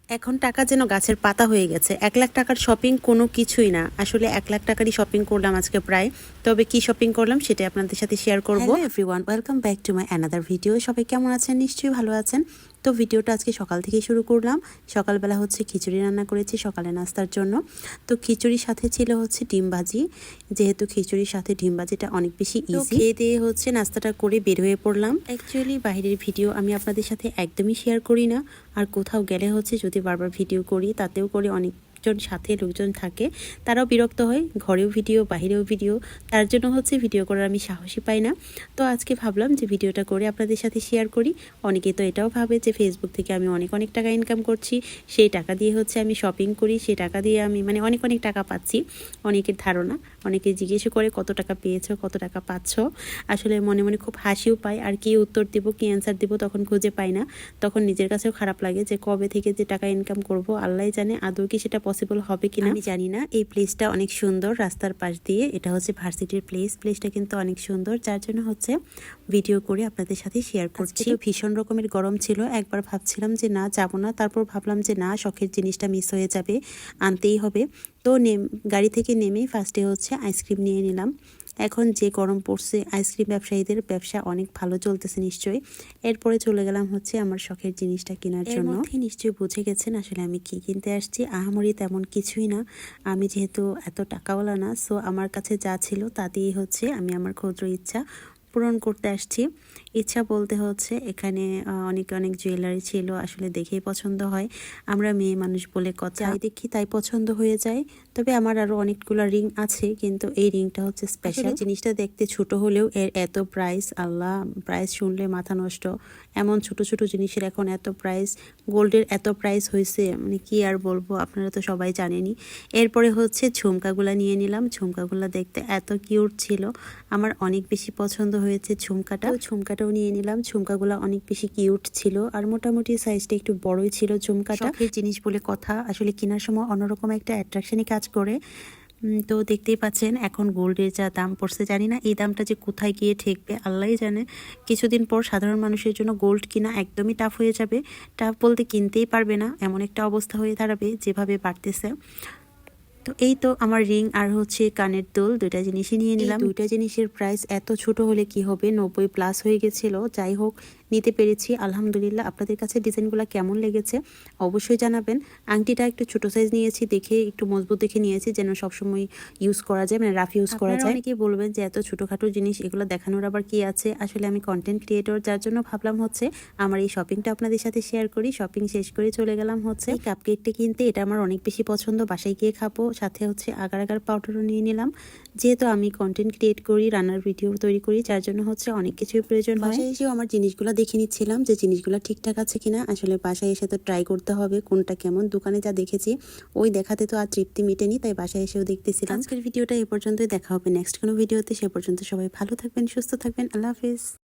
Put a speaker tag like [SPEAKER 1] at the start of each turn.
[SPEAKER 1] এখন টাকা যেন গাছের পাতা হয়ে গেছে। 1,00,000 টাকার শপিং কোনো কিছুই না। আসলে 1,00,000 টাকারই শপিং করলাম আজকে প্রায়। তবে কি শপিং করলাম সেটাই আপনাদের সাথে শেয়ার করব। Hello everyone, welcome back to my another video. সবাই কেমন আছেন? নিশ্চয়ই ভালো আছেন। তো ভিডিওটা আজকে সকাল থেকেই শুরু করলাম। সকালবেলা হচ্ছে খিচুড়ি রান্না করেছি সকালে নাস্তার জন্য। তো খিচুড়ির সাথে ছিল হচ্ছে ডিম ভাজি। যেহেতু খিচুড়ির সাথে ডিম ভাজিটা অনেক বেশি ইজি, খেয়ে দিয়ে হচ্ছে নাস্তাটা করে বের হয়ে পড়লাম। অ্যাকচুয়ালি বাইরের ভিডিও আমি আপনাদের সাথে একদমই শেয়ার করি না। আর কোথাও গেলে হচ্ছে যদি বারবার ভিডিও করি, তাতেও করে অনেকজন সাথে লোকজন থাকে, তারাও বিরক্ত হয়। ঘরেও ভিডিও, বাহিরেও ভিডিও, তার জন্য হচ্ছে ভিডিও করার আমি সাহসই পাই না। তো আজকে ভাবলাম যে ভিডিওটা করে আপনাদের সাথে শেয়ার করি। অনেকে তো এটাও ভাবে যে ফেসবুক থেকে আমি অনেক অনেক টাকা ইনকাম করছি, সেই টাকা দিয়ে হচ্ছে আমি শপিং করি, সেই টাকা দিয়ে আমি মানে অনেক অনেক টাকা পাচ্ছি। অনেকের ধারণা, অনেকে জিজ্ঞেস করে কত টাকা পেয়েছো, কত টাকা পাচ্ছ। আসলে মনে মনে খুব হাসিও পায়, আর কি উত্তর দিব, কি অ্যান্সার দিব তখন খুঁজে পাই না। তখন নিজের কাছেও খারাপ লাগে যে কবে থেকে যে টাকা ইনকাম করব, আল্লাহই জানে আদৌ কি সেটা পসিবল হবে কিনা আমি জানি না। এই প্লেসটা অনেক সুন্দর, রাস্তার পাশ দিয়ে, এটা হচ্ছে ভার্সিটির প্লেসটা কিন্তু অনেক সুন্দর, যার জন্য হচ্ছে ভিডিও করে আপনাদের সাথে শেয়ার করছি। ভীষণ রকমের গরম ছিল, একবার ভাবছিলাম যে না যাবো না, তারপর ভাবলাম যে না, শখের জিনিসটা মিস হয়ে যাবে, আনতেই হবে। তো গাড়ি থেকে নেমেই ফার্স্টে হচ্ছে আইসক্রিম নিয়ে নিলাম। এখন যে গরম পড়ছে, আইসক্রিম ব্যবসায়ীদের ব্যবসা অনেক ভালো চলতেছে নিশ্চয়ই। এরপরে চলে গেলাম হচ্ছে আমার শখের জিনিসটা কেনার জন্য। নিশ্চয়ই বুঝে গেছেন আসলে আমি কি কিনতে আসছি। আহামরি তেমন কিছুই না, আমি যেহেতু এত টাকাওয়ালা না, সো আমার কাছে যা ছিল তা দিয়ে হচ্ছে আমি আমার ক্ষুদ্র ইচ্ছা পূরণ করতে আসছি। ইচ্ছা বলতে হচ্ছে এখানে অনেক অনেক জুয়েলারি ছিল, আসলে দেখেই পছন্দ হয়। আমরা মেয়ে মানুষ বলে কথা, যাই দেখি তাই পছন্দ হয়ে যায়। তবে আমার আরো অনেকগুলো রিং আছে, কিন্তু এই রিংটা হচ্ছে স্পেশাল। জিনিসটা দেখতে ছোট হলেও এর এত প্রাইস, আল্লাহ, প্রাইস শুনলে মাথা নষ্ট। এমন ছোট ছোট জিনিসের এখন এত প্রাইস, গোল্ডের এত প্রাইস হয়েছে, মানে কি আর বলবো, আপনারা তো সবাই জানেনই। এরপরে হচ্ছে ঝুমকাগুলা নিয়ে নিলাম। ঝুমকাগুলা দেখতে এত কিউট ছিল, আমার অনেক বেশি পছন্দ হয়েছে ঝুমকাটাও নিয়ে নিলাম। ঝুমকাগুলা অনেক বেশি কিউট ছিল, আর মোটামুটি সাইজটা একটু বড়ই ছিল ঝুমকাটা। শখের জিনিস বলে কথা, আসলে কেনার সময় অন্যরকম একটা অ্যাট্রাকশনই কাজ করে। তো দেখতেই পাচ্ছেন এখন গোল্ডের যা দাম পড়ছে, জানি না এই দামটা যে কোথায় গিয়ে ঠেকবে, আল্লাহই জানে। কিছুদিন পর সাধারণ মানুষের জন্য গোল্ড কিনা একদমই টাফ হয়ে যাবে। টাফ বলতে কিনতেই পারবে না, এমন একটা অবস্থা হয়ে দাঁড়াবে যেভাবে বাড়তেছে। তো এই তো আমার রিং আর হচ্ছে কানের দুল, দুইটা জিনিসই নিয়ে নিলাম। দুইটা জিনিসের প্রাইস এত ছোট হলে কি হবে, 90+ হয়ে গেছিল। যাই হোক, নিতে পেরেছি আলহামদুলিল্লাহ। আপনাদের কাছে ডিজাইনগুলো কেমন লেগেছে অবশ্যই জানাবেন। আংটিটা একটু ছোট সাইজ নিয়েছি, দেখে একটু মজবুত দেখে নিয়েছি, যেন সবসময় ইউজ করা যায়, মানে রাফ ইউজ করা যায়। অনেকেই বলবেন যে এত ছোটখাটো জিনিস এগুলো দেখানোর আবার কি আছে। আসলে আমি কন্টেন্ট ক্রিয়েটর, যার জন্য ভাবলাম হচ্ছে আমার এই শপিংটা আপনাদের সাথে শেয়ার করি। শপিং শেষ করে চলে গেলাম হচ্ছে এই কাপকেকটা কিনতে। এটা আমার অনেক বেশি পছন্দ, বাসায় গিয়ে খাবো। সাথে হচ্ছে আগার আগার পাউডারও নিয়ে নিলাম। যেহেতু আমি কন্টেন্ট ক্রিয়েট করি, রান্নার ভিডিও তৈরি করি, যার জন্য হচ্ছে অনেক কিছুই প্রয়োজন হয়। বাসায় এসেও আমার জিনিসগুলো দেখে নিচ্ছিলাম যে জিনিসগুলো ঠিকঠাক আছে কিনা। আসলে বাসায় এসে তো ট্রাই করতে হবে কোনটা কেমন। দোকানে যা দেখেছি ওই দেখাতে তো আর তৃপ্তি মেটেনি, তাই বাসায় এসেও দেখতেছিলাম। আজকের ভিডিওটা এ পর্যন্তই, দেখা হবে নেক্সট কোনো ভিডিওতে। সে পর্যন্ত সবাই ভালো থাকবেন, সুস্থ থাকবেন, আল্লাহ হাফিজ।